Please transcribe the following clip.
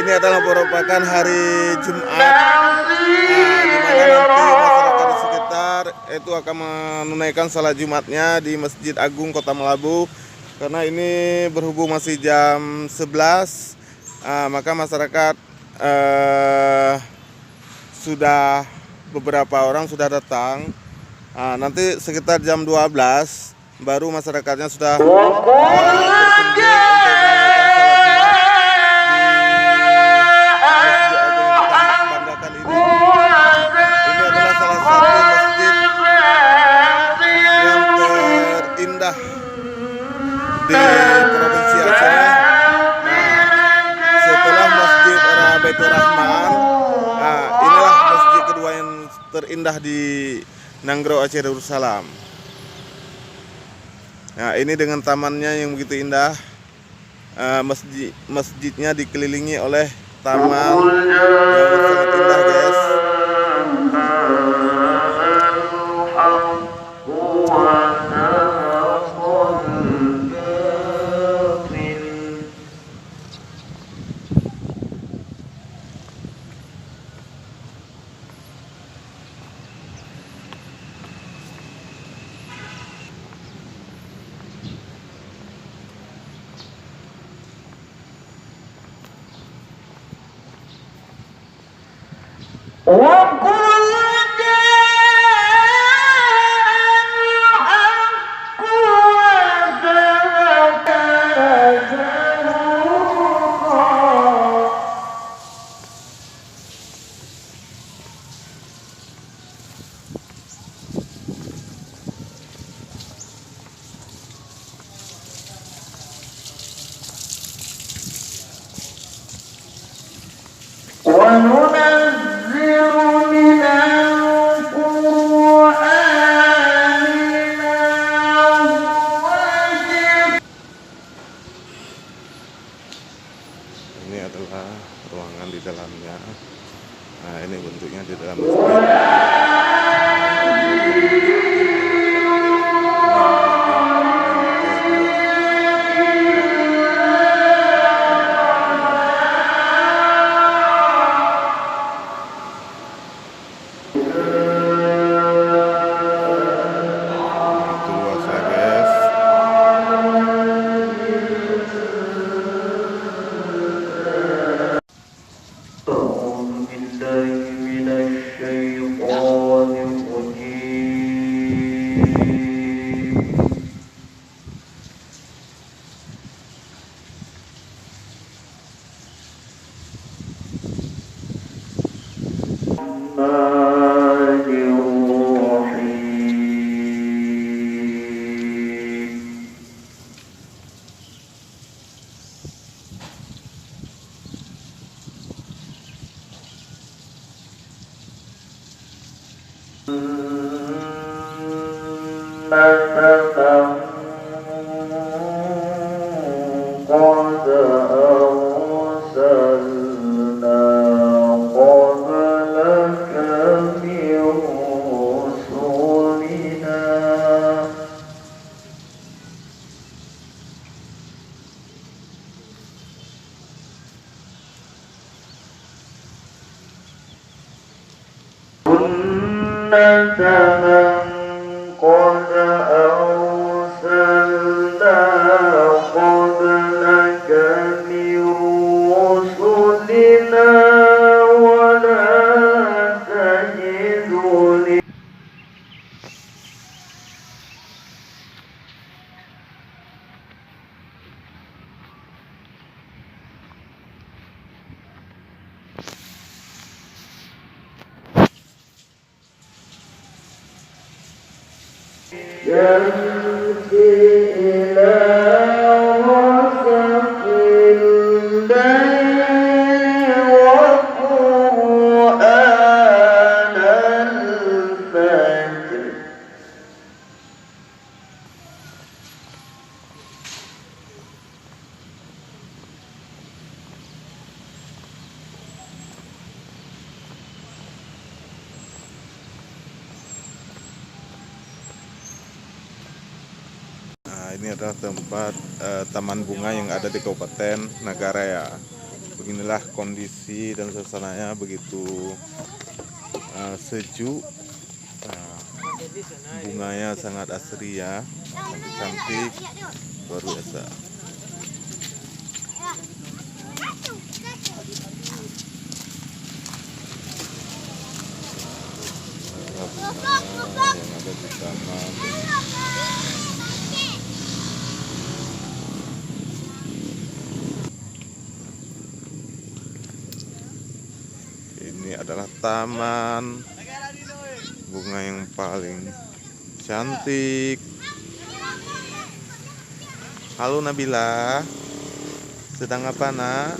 ini adalah merupakan hari Jumat, di mana nanti masyarakat di sekitar itu akan menunaikan salat Jumatnya di Masjid Agung Kota Melabu. Karena ini berhubung masih jam 11, maka masyarakat sudah beberapa orang sudah datang. Nanti sekitar jam 12 baru masyarakatnya sudah berkumpul untuk menunaikan salat Jumat di Masjid Agung yang kita banggakan ini. Ini adalah salah satu masjid yang terindah di Provinsi Aceh. Setelah Masjid Baitur Rahman, inilah masjid kedua yang terindah di Nanggro Aceh Darussalam. Nah, ini dengan tamannya yang begitu indah. Masjidnya dikelilingi oleh taman yang sangat indah, guys. Ini adalah ruangan di dalamnya. Nah, ini bentuknya di dalam masjid. Itu luasnya, guys. Ini adalah tempat taman bunga yang ada di Kabupaten Nagaraya. Beginilah kondisi dan suasananya, begitu sejuk. Nah, bunganya sangat asri ya, cantik, luar biasa. Bunga yang ada di taman. Ini adalah taman bunga yang paling cantik. Halo Nabila, sedang apa nak?